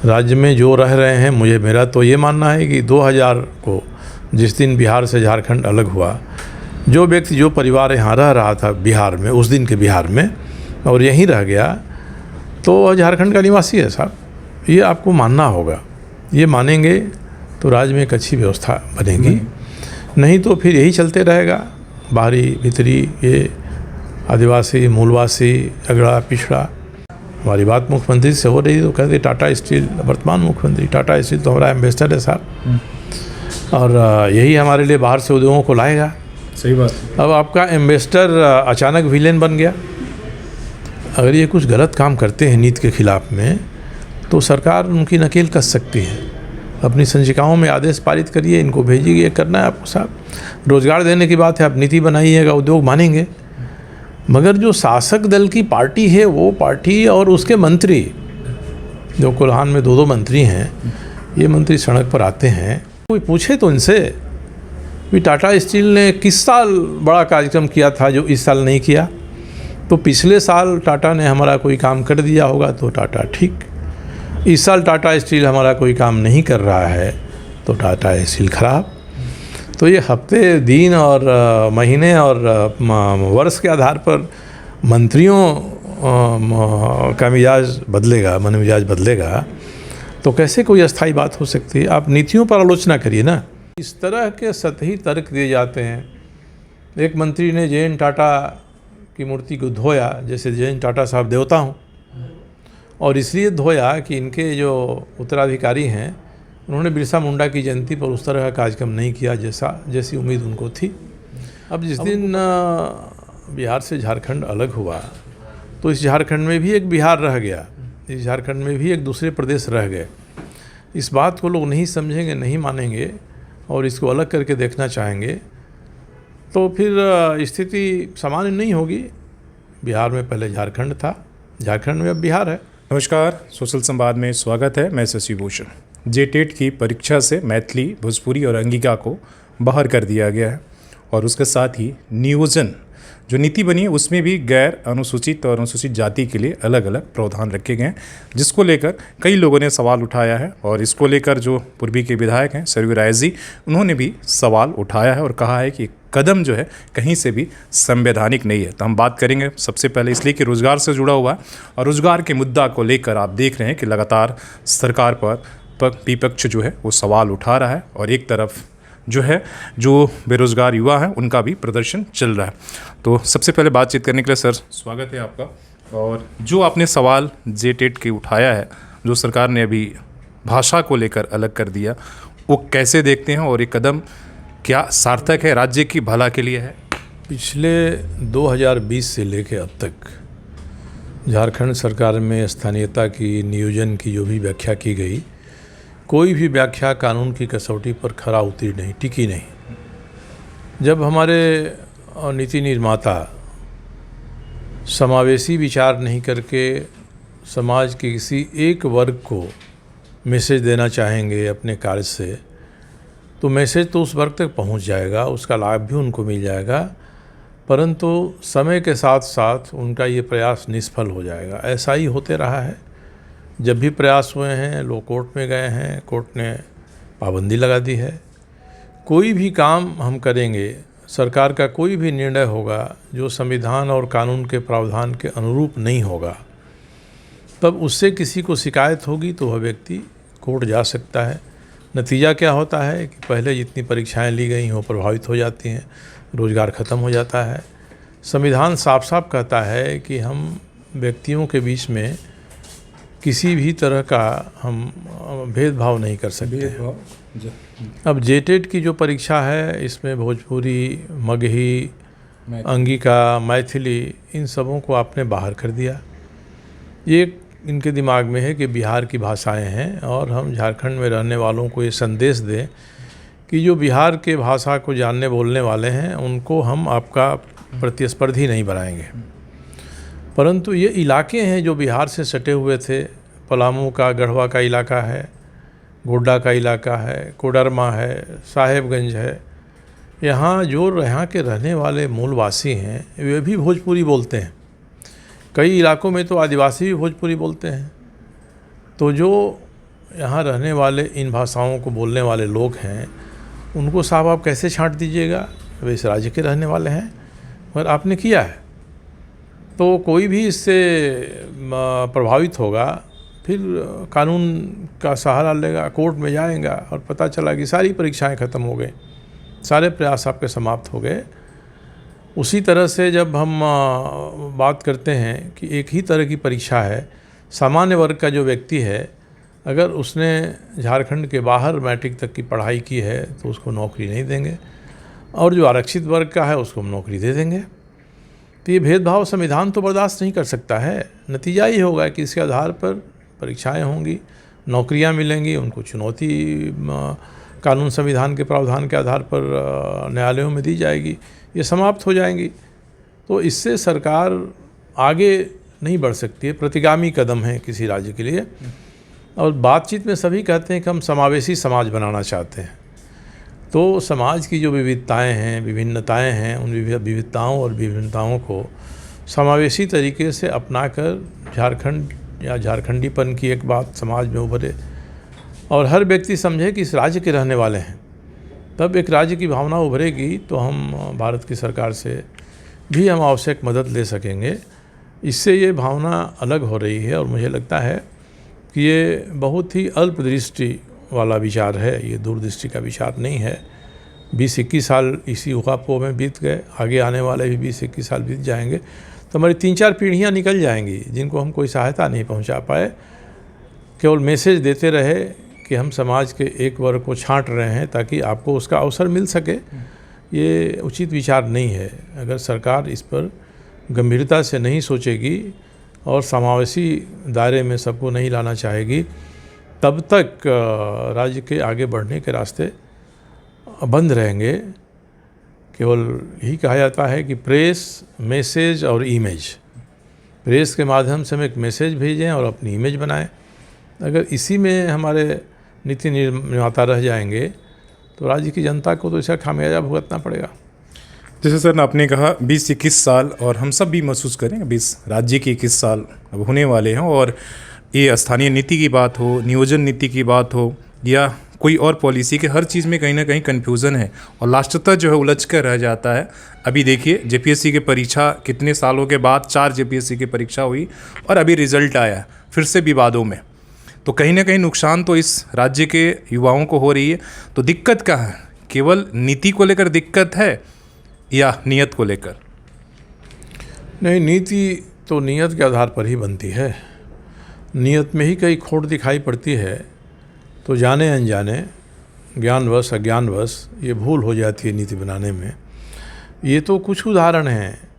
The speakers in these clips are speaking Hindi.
राज्य में जो रह रहे हैं, मेरा तो ये मानना है कि 2000 को जिस दिन बिहार से झारखंड अलग हुआ, जो व्यक्ति जो परिवार यहाँ रह रहा था बिहार में, उस दिन के बिहार में, और यहीं रह गया, तो झारखंड का निवासी है साहब। ये आपको मानना होगा। ये मानेंगे तो राज्य में एक अच्छी व्यवस्था बनेगी, नहीं तो फिर यही चलते रहेगा। बाहरी भीतरी, ये आदिवासी, मूलवासी, अगड़ा पिछड़ा। हमारी बात मुख्यमंत्री से हो रही तो कहते टाटा स्टील, वर्तमान मुख्यमंत्री, टाटा स्टील तो हमारा एम्बेसडर है साहब, और यही हमारे लिए बाहर से उद्योगों को लाएगा। सही बात। अब आपका एम्बेसडर अचानक विलेन बन गया। अगर ये कुछ गलत काम करते हैं नीति के खिलाफ में, तो सरकार उनकी नकेल कस सकती है। अपनी संचिकाओं में आदेश पारित करिए, इनको भेजिए, ये करना है आपको साहब। रोजगार देने की बात है, आप नीति बनाइएगा, उद्योग मानेंगे। मगर जो शासक दल की पार्टी है, वो पार्टी और उसके मंत्री, जो कोल्हान में 2-2 मंत्री हैं, ये मंत्री सड़क पर आते हैं। कोई पूछे तो इनसे कि टाटा स्टील ने किस साल बड़ा कार्यक्रम किया था जो इस साल नहीं किया। तो पिछले साल टाटा ने हमारा कोई काम कर दिया होगा तो टाटा ठीक, इस साल टाटा स्टील हमारा कोई काम नहीं कर रहा है तो टाटा स्टील खराब। तो ये हफ्ते, दिन और महीने और वर्ष के आधार पर मंत्रियों का मिजाज बदलेगा, मन मिजाज बदलेगा, तो कैसे कोई अस्थायी बात हो सकती है। आप नीतियों पर आलोचना करिए ना। इस तरह के सतही तर्क दिए जाते हैं। एक मंत्री ने जयंत टाटा की मूर्ति को धोया, जैसे जयंत टाटा साहब देवता हूँ, और इसलिए धोया कि इनके जो उत्तराधिकारी हैं उन्होंने बिरसा मुंडा की जयंती पर उस तरह का कार्यक्रम नहीं किया जैसी उम्मीद उनको थी। अब जिस दिन बिहार से झारखंड अलग हुआ, तो इस झारखंड में भी एक बिहार रह गया, इस झारखंड में भी एक दूसरे प्रदेश रह गए। इस बात को लोग नहीं समझेंगे, नहीं मानेंगे और इसको अलग करके देखना चाहेंगे, तो फिर स्थिति सामान्य नहीं होगी। बिहार में पहले झारखंड था, झारखंड में अब बिहार है। नमस्कार, सोशल संवाद में स्वागत है। मैं शशि भूषण। जेटेट की परीक्षा से मैथिली, भोजपुरी और अंगिका को बाहर कर दिया गया है, और उसके साथ ही नियोजन जो नीति बनी है उसमें भी गैर अनुसूचित और अनुसूचित जाति के लिए अलग अलग प्रावधान रखे गए हैं, जिसको लेकर कई लोगों ने सवाल उठाया है। और इसको लेकर जो पूर्वी के विधायक हैं सरयू राय जी, उन्होंने भी सवाल उठाया है और कहा है कि कदम जो है कहीं से भी संवैधानिक नहीं है। तो हम बात करेंगे सबसे पहले इसलिए कि रोजगार से जुड़ा हुआ है, और रोजगार के मुद्दा को लेकर आप देख रहे हैं कि लगातार सरकार पर विपक्ष जो है वो सवाल उठा रहा है, और एक तरफ जो है जो बेरोजगार युवा हैं उनका भी प्रदर्शन चल रहा है। तो सबसे पहले बातचीत करने के लिए सर स्वागत है आपका। और जो आपने सवाल जेटेट के उठाया है, जो सरकार ने अभी भाषा को लेकर अलग कर दिया, वो कैसे देखते हैं और ये कदम क्या सार्थक है, राज्य की भला के लिए है? पिछले 2020 से लेकर अब तक झारखंड सरकार में स्थानीयता की, नियोजन की जो भी व्याख्या की गई, कोई भी व्याख्या कानून की कसौटी पर खरा उतरी नहीं, टिकी नहीं। जब हमारे नीति निर्माता समावेशी विचार नहीं करके समाज के किसी एक वर्ग को मैसेज देना चाहेंगे अपने कार्य से, तो मैसेज तो उस वर्ग तक पहुंच जाएगा, उसका लाभ भी उनको मिल जाएगा, परंतु समय के साथ साथ उनका ये प्रयास निष्फल हो जाएगा। ऐसा ही होते रहा है। जब भी प्रयास हुए हैं, लोग कोर्ट में गए हैं, कोर्ट ने पाबंदी लगा दी है। कोई भी काम हम करेंगे, सरकार का कोई भी निर्णय होगा जो संविधान और कानून के प्रावधान के अनुरूप नहीं होगा, तब उससे किसी को शिकायत होगी तो वह व्यक्ति कोर्ट जा सकता है। नतीजा क्या होता है कि पहले जितनी परीक्षाएं ली गई वो प्रभावित हो जाती हैं, रोज़गार ख़त्म हो जाता है। संविधान साफ साफ कहता है कि हम व्यक्तियों के बीच में किसी भी तरह का हम भेदभाव नहीं कर सकते। अब जेटेट की जो परीक्षा है, इसमें भोजपुरी, मगही, अंगिका, मैथिली, इन सबों को आपने बाहर कर दिया। ये इनके दिमाग में है कि बिहार की भाषाएं हैं, और हम झारखंड में रहने वालों को ये संदेश दें कि जो बिहार के भाषा को जानने बोलने वाले हैं उनको हम आपका प्रतिस्पर्धी नहीं बनाएंगे। परंतु ये इलाके हैं जो बिहार से सटे हुए थे। पलामू का, गढ़वा का इलाका है, गोड्डा का इलाका है, कोडरमा है, साहेबगंज है। यहाँ के रहने वाले मूलवासी हैं वे भी भोजपुरी बोलते हैं। कई इलाकों में तो आदिवासी भी भोजपुरी बोलते हैं। तो जो यहाँ रहने वाले इन भाषाओं को बोलने वाले लोग हैं, उनको साहब आप कैसे छांट दीजिएगा? वे इस राज्य के रहने वाले हैं, मगर आपने किया है। तो कोई भी इससे प्रभावित होगा, फिर कानून का सहारा लेगा, कोर्ट में जाएगा और पता चला कि सारी परीक्षाएं ख़त्म हो गई, सारे प्रयास आपके समाप्त हो गए। उसी तरह से जब हम बात करते हैं कि एक ही तरह की परीक्षा है, सामान्य वर्ग का जो व्यक्ति है, अगर उसने झारखंड के बाहर मैट्रिक तक की पढ़ाई की है तो उसको नौकरी नहीं देंगे, और जो आरक्षित वर्ग का है उसको हम नौकरी दे देंगे। तो ये भेदभाव संविधान तो बर्दाश्त नहीं कर सकता है। नतीजा ये होगा कि इसके आधार पर परीक्षाएं होंगी, नौकरियां मिलेंगी, उनको चुनौती कानून संविधान के प्रावधान के आधार पर न्यायालयों में दी जाएगी, ये समाप्त हो जाएंगी। तो इससे सरकार आगे नहीं बढ़ सकती है, प्रतिगामी कदम है किसी राज्य के लिए। और बातचीत में सभी कहते हैं कि हम समावेशी समाज बनाना चाहते हैं। तो समाज की जो विविधताएं हैं, विभिन्नताएं हैं, उन विविधताओं और विभिन्नताओं को समावेशी तरीके से अपनाकर झारखंड या झारखंडीपन की एक बात समाज में उभरे और हर व्यक्ति समझे कि इस राज्य के रहने वाले हैं, तब एक राज्य की भावना उभरेगी। तो हम भारत की सरकार से भी हम आवश्यक मदद ले सकेंगे। इससे ये भावना अलग हो रही है और मुझे लगता है कि ये बहुत ही अल्पदृष्टि वाला विचार है, ये दूरदृष्टि का विचार नहीं है। 20-21 साल इसी उहापोह में बीत गए, आगे आने वाले भी 20-21 साल बीत जाएंगे, तो हमारी 3-4 पीढ़ियाँ निकल जाएंगी जिनको हम कोई सहायता नहीं पहुँचा पाए। केवल मैसेज देते रहे कि हम समाज के एक वर्ग को छांट रहे हैं ताकि आपको उसका अवसर मिल सके, ये उचित विचार नहीं है। अगर सरकार इस पर गंभीरता से नहीं सोचेगी और समावेशी दायरे में सबको नहीं लाना चाहेगी, तब तक राज्य के आगे बढ़ने के रास्ते बंद रहेंगे। केवल यही कहा जाता है कि प्रेस, मैसेज और इमेज। प्रेस के माध्यम से हम एक मैसेज भेजें और अपनी इमेज बनाएं। अगर इसी में हमारे नीति निर्माता रह जाएंगे तो राज्य की जनता को तो इसका खामियाजा भुगतना पड़ेगा। जैसे सर आपने कहा 20-21 साल, और हम सब भी महसूस करें 20 राज्य के 21 साल अब होने वाले हैं, और ये स्थानीय नीति की बात हो, नियोजन नीति की बात हो या कोई और पॉलिसी के, हर चीज़ में कहीं ना कहीं कन्फ्यूज़न है और लास्टतः जो है उलझ कर रह जाता है। अभी देखिए जेपीएससी की परीक्षा कितने सालों के बाद 4 जेपीएससी की परीक्षा हुई और अभी रिजल्ट आया, फिर से विवादों में। तो कहीं ना कहीं नुकसान तो इस राज्य के युवाओं को हो रही है। तो दिक्कत कहाँ है? केवल नीति को लेकर दिक्कत है या नियत को लेकर? नहीं, नीति तो नियत के आधार पर ही बनती है। नियत में ही कई खोट दिखाई पड़ती है तो जाने अनजाने, ज्ञानवश अज्ञानवश ये भूल हो जाती है नीति बनाने में। ये तो कुछ उदाहरण हैं।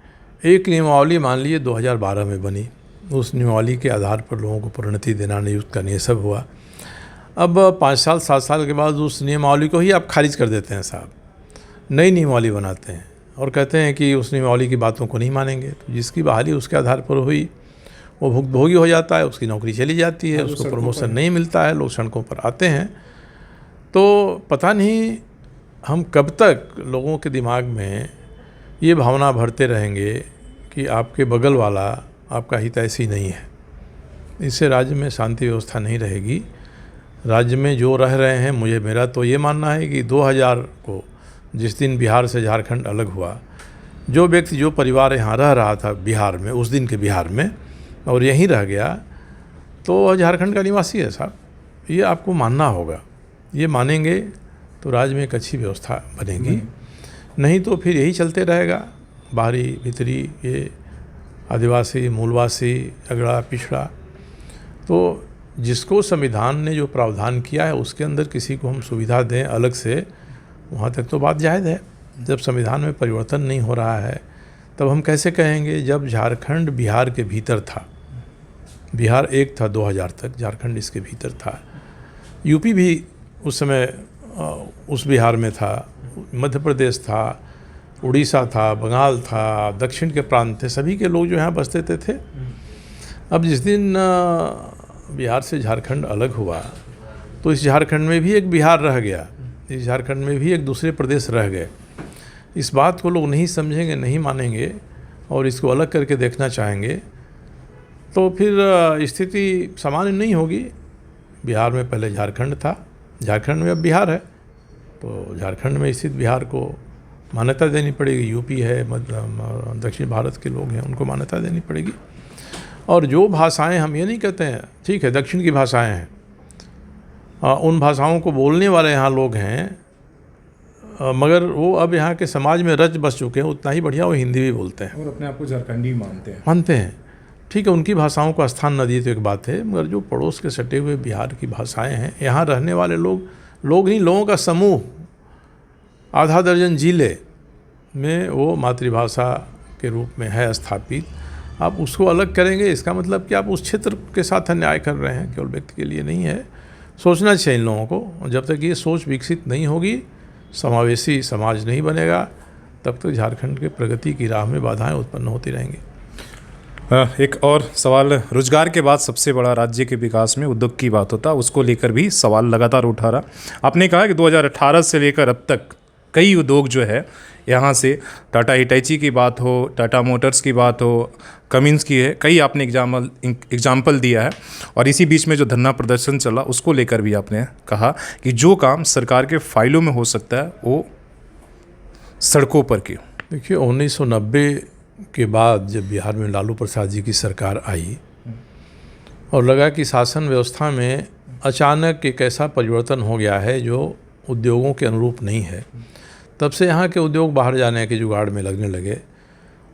एक नियमावली मान लीजिए 2012 में बनी, उस नियमावली के आधार पर लोगों को प्रोन्नति देना, नियुक्त करना, ये सब हुआ। अब 5 साल 7 साल के बाद उस नियमावली को ही आप खारिज कर देते हैं साहब, नई नियमावली बनाते हैं और कहते हैं कि उस नियमावली की बातों को नहीं मानेंगे। तो जिसकी बहाली उसके आधार पर हुई वो भुगतभोगी हो जाता है, उसकी नौकरी चली जाती है, उसको प्रमोशन नहीं मिलता है, लोग सड़कों पर आते हैं। तो पता नहीं हम कब तक लोगों के दिमाग में ये भावना भरते रहेंगे कि आपके बगल वाला आपका हितैषी नहीं है। इससे राज्य में शांति व्यवस्था नहीं रहेगी। राज्य में जो रह रहे हैं, मेरा तो ये मानना है कि 2000 को जिस दिन बिहार से झारखंड अलग हुआ, जो व्यक्ति, जो परिवार यहाँ रह रहा था बिहार में, उस दिन के बिहार में, और यहीं रह गया, तो झारखंड का निवासी है साहब। ये आपको मानना होगा। ये मानेंगे तो राज्य में एक अच्छी व्यवस्था बनेगी, नहीं तो फिर यही चलते रहेगा। बाहरी भीतरी, ये आदिवासी, मूलवासी, अगड़ा पिछड़ा। तो जिसको संविधान ने जो प्रावधान किया है उसके अंदर किसी को हम सुविधा दें अलग से, वहाँ तक तो बात जायज़ है। जब संविधान में परिवर्तन नहीं हो रहा है तब हम कैसे कहेंगे? जब झारखंड बिहार के भीतर था, बिहार एक था 2000 तक, झारखंड इसके भीतर था। यूपी भी उस समय उस बिहार में था, मध्य प्रदेश था, उड़ीसा था, बंगाल था, दक्षिण के प्रांत थे, सभी के लोग जो यहाँ बसते थे। अब जिस दिन बिहार से झारखंड अलग हुआ तो इस झारखंड में भी एक बिहार रह गया, इस झारखंड में भी एक दूसरे प्रदेश रह गए। इस बात को लोग नहीं समझेंगे, नहीं मानेंगे और इसको अलग करके देखना चाहेंगे तो फिर स्थिति सामान्य नहीं होगी। बिहार में पहले झारखंड था, झारखंड में अब बिहार है, तो झारखंड में स्थित बिहार को मान्यता देनी पड़ेगी। यूपी है, मतलब दक्षिण भारत के लोग हैं, उनको मान्यता देनी पड़ेगी। और जो भाषाएं, हम ये नहीं कहते हैं, ठीक है दक्षिण की भाषाएं हैं, उन भाषाओं को बोलने वाले यहाँ लोग हैं, मगर वो अब यहाँ के समाज में रच बस चुके हैं, उतना ही बढ़िया वो हिंदी भी बोलते हैं और अपने आप को झारखंडी मानते हैं। ठीक है, उनकी भाषाओं को स्थान न दिए तो एक बात है, मगर जो पड़ोस के सटे हुए बिहार की भाषाएं हैं, यहाँ रहने वाले लोग नहीं, लोगों का समूह, आधा दर्जन जिले में वो मातृभाषा के रूप में है स्थापित। आप उसको अलग करेंगे, इसका मतलब कि आप उस क्षेत्र के साथ अन्याय कर रहे हैं, केवल व्यक्ति के लिए नहीं है। सोचना चाहिए इन लोगों को। जब तक ये सोच विकसित नहीं होगी, समावेशी समाज नहीं बनेगा, तब तक झारखंड के प्रगति की राह में बाधाएं उत्पन्न होती रहेंगी। एक और सवाल, रोजगार के बाद सबसे बड़ा राज्य के विकास में उद्योग की बात होता है, उसको लेकर भी सवाल लगातार उठा रहा। आपने कहा कि 2018 से लेकर अब तक कई उद्योग जो है यहाँ से, टाटा हिटैची की बात हो, टाटा मोटर्स की बात हो, कमिंस की है, कई आपने एग्जाम्पल दिया है। और इसी बीच में जो धरना प्रदर्शन चला, उसको लेकर भी आपने कहा कि जो काम सरकार के फाइलों में हो सकता है वो सड़कों पर क्यों। देखिए, 1990 के बाद जब बिहार में लालू प्रसाद जी की सरकार आई और लगा कि शासन व्यवस्था में अचानक एक ऐसा परिवर्तन हो गया है जो उद्योगों के अनुरूप नहीं है, तब से यहाँ के उद्योग बाहर जाने के जुगाड़ में लगने लगे।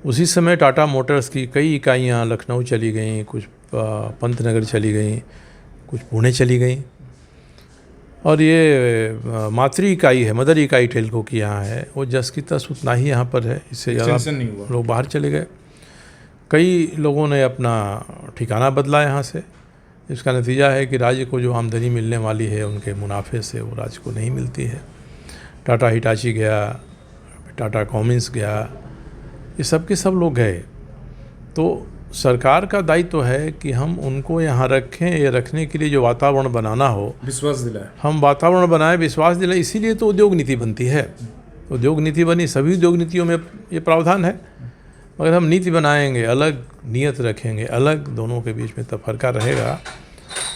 उसी समय टाटा मोटर्स की कई इकाइयाँ लखनऊ चली गईं, कुछ पंतनगर चली गईं, कुछ पुणे चली गईं। और ये मातृ इकाई है, मदर इकाई टेल्को की यहाँ है, वो जस की तस उतना ही यहाँ पर है, इससे ज़्यादा लोग बाहर चले गए। कई लोगों ने अपना ठिकाना बदला यहाँ से। इसका नतीजा है कि राज्य को जो आमदनी मिलने वाली है उनके मुनाफे से, वो राज्य को नहीं मिलती है। टाटा हिटाची गया, टाटा कमिंस गया, ये सब के सब लोग गए। तो सरकार का दायित्व है कि हम उनको यहाँ रखें, ये रखने के लिए जो वातावरण बनाना हो, विश्वास दिलाए, हम वातावरण बनाएं, विश्वास दिलाएं। इसीलिए तो उद्योग नीति बनती है। उद्योग नीति बनी, सभी उद्योग नीतियों में ये प्रावधान है। अगर हम नीति बनाएंगे, अलग नियत रखेंगे, अलग दोनों के बीच में तफरका रहेगा,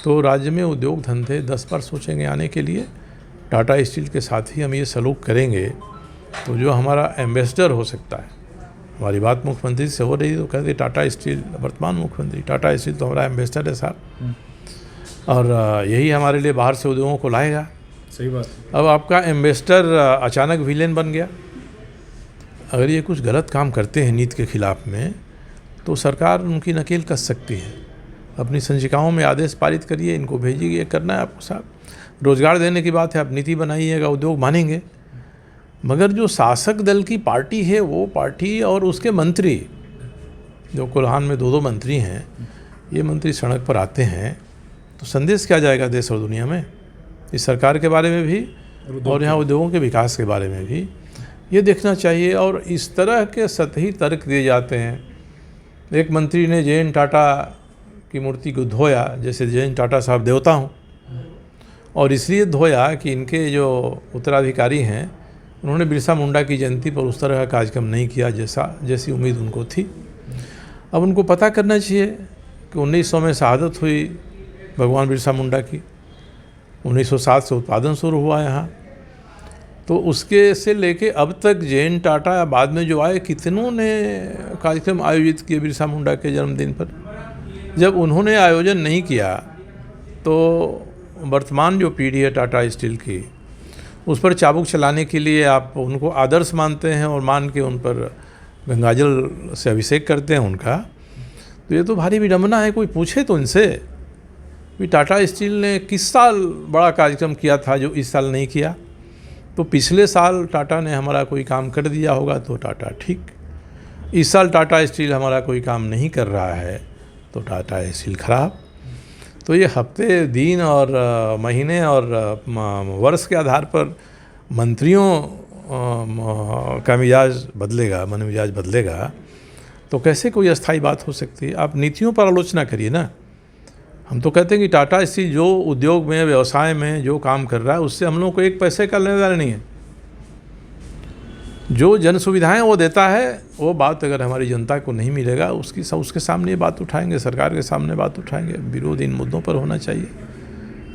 तो राज्य में उद्योग धंधे 10 बार सोचेंगे आने के लिए। टाटा स्टील के साथ ही हम ये सलूक करेंगे तो जो हमारा एम्बेसडर हो सकता है, हमारी बात मुख्यमंत्री से हो रही तो कहते टाटा स्टील, वर्तमान मुख्यमंत्री, टाटा स्टील तो हमारा एम्बेसडर है साहब, और यही हमारे लिए बाहर से उद्योगों को लाएगा। सही बात। अब आपका एम्बेसडर अचानक विलेन बन गया। अगर ये कुछ गलत काम करते हैं नीति के खिलाफ में, तो सरकार उनकी नकेल कस सकती है। अपनी संचिकाओं में आदेश पारित करिए, इनको भेजिए, ये करना है आपको साहब। रोजगार देने की बात है, आप नीति बनाइएगा, उद्योग मानेंगे। मगर जो शासक दल की पार्टी है, वो पार्टी और उसके मंत्री, जो कोल्हान में 2-2 मंत्री हैं, ये मंत्री सड़क पर आते हैं, तो संदेश क्या जाएगा देश और दुनिया में, इस सरकार के बारे में भी और यहाँ उद्योगों के विकास के बारे में भी ये देखना चाहिए। और इस तरह के सतही तर्क दिए जाते हैं। एक मंत्री ने जे.एन. टाटा की मूर्ति को धोया, जैसे जे.एन. टाटा साहब देवता हों, और इसलिए धोया कि इनके जो उत्तराधिकारी हैं उन्होंने बिरसा मुंडा की जयंती पर उस तरह का कार्यक्रम नहीं किया जैसी उम्मीद उनको थी। अब उनको पता करना चाहिए कि 1900 में शहादत हुई भगवान बिरसा मुंडा की, 1907 से उत्पादन शुरू हुआ यहाँ, तो उसके से लेके अब तक जे.एन. टाटा या बाद में जो आए, कितनों ने कार्यक्रम आयोजित किए बिरसा मुंडा के जन्मदिन पर। जब उन्होंने आयोजन नहीं किया तो वर्तमान जो पीढ़ी है टाटा स्टील की, उस पर चाबुक चलाने के लिए आप उनको आदर्श मानते हैं और मान के उन पर गंगाजल से अभिषेक करते हैं उनका। तो ये तो भारी विडंबना है। कोई पूछे तो इनसे कि टाटा स्टील ने किस साल बड़ा कार्यक्रम किया था जो इस साल नहीं किया। तो पिछले साल टाटा ने हमारा कोई काम कर दिया होगा तो टाटा ठीक, इस साल टाटा स्टील हमारा कोई काम नहीं कर रहा है तो टाटा स्टील खराब। तो ये हफ्ते, दिन और महीने और वर्ष के आधार पर मंत्रियों का मिजाज बदलेगा, मन मिजाज बदलेगा, तो कैसे कोई अस्थायी बात हो सकती है। आप नीतियों पर आलोचना करिए ना। हम तो कहते हैं कि टाटा स्टील जो उद्योग में, व्यवसाय में जो काम कर रहा है, उससे हम लोग को एक पैसे का लेना देना नहीं है। जो जन सुविधाएं वो देता है, वो बात अगर हमारी जनता को नहीं मिलेगा, उसके सामने बात उठाएंगे, सरकार के सामने बात उठाएंगे। विरोध इन मुद्दों पर होना चाहिए।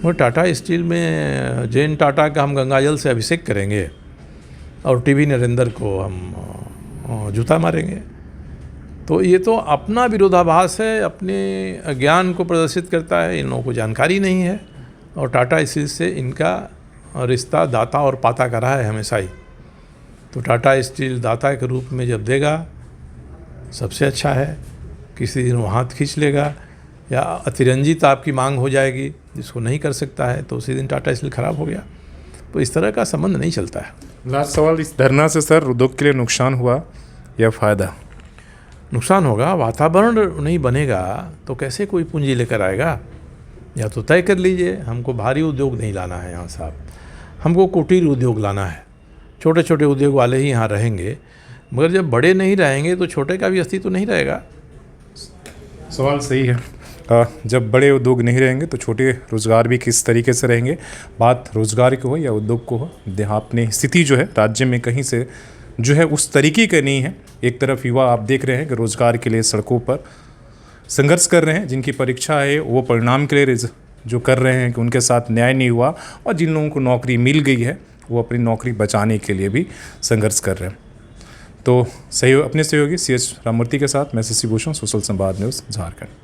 वो टाटा स्टील में जैन टाटा का हम गंगाजल से अभिषेक करेंगे और टीवी नरेंद्र को हम जूता मारेंगे, तो ये तो अपना विरोधाभास है, अपने ज्ञान को प्रदर्शित करता है। इन लोगों को जानकारी नहीं है और टाटा स्टील से इनका रिश्ता दाता और पाता का रहा है हमेशा ही। तो टाटा स्टील दाता के रूप में जब देगा सबसे अच्छा है, किसी दिन वो हाथ खींच लेगा या अतिरंजित आपकी मांग हो जाएगी जिसको नहीं कर सकता है, तो उसी दिन टाटा स्टील खराब हो गया। तो इस तरह का संबंध नहीं चलता है। लास्ट सवाल, इस धरना से सर उद्योग के लिए नुकसान हुआ या फ़ायदा? नुकसान होगा, वातावरण नहीं बनेगा तो कैसे कोई पूंजी लेकर आएगा। या तो तय कर लीजिए, हमको भारी उद्योग नहीं लाना है यहाँ साहब, हमको कुटीर उद्योग लाना है। छोटे छोटे उद्योग वाले ही यहाँ रहेंगे, मगर जब बड़े नहीं रहेंगे तो छोटे का भी अस्तित्व नहीं रहेगा। सवाल सही है। जब बड़े उद्योग नहीं रहेंगे तो छोटे रोज़गार भी किस तरीके से रहेंगे। बात रोज़गार की हो या उद्योग को हो, अपनी स्थिति जो है राज्य में कहीं से जो है उस तरीके की नहीं है। एक तरफ युवा आप देख रहे हैं कि रोज़गार के लिए सड़कों पर संघर्ष कर रहे हैं, जिनकी परीक्षा है वो परिणाम के लिए जो कर रहे हैं कि उनके साथ न्याय नहीं हुआ, और जिन लोगों को नौकरी मिल गई है वो अपनी नौकरी बचाने के लिए भी संघर्ष कर रहे हैं। तो अपने सहयोगी CH राममूर्ति के साथ मैं शशि भूषण, सोशल संवाद न्यूज़, झारखंड।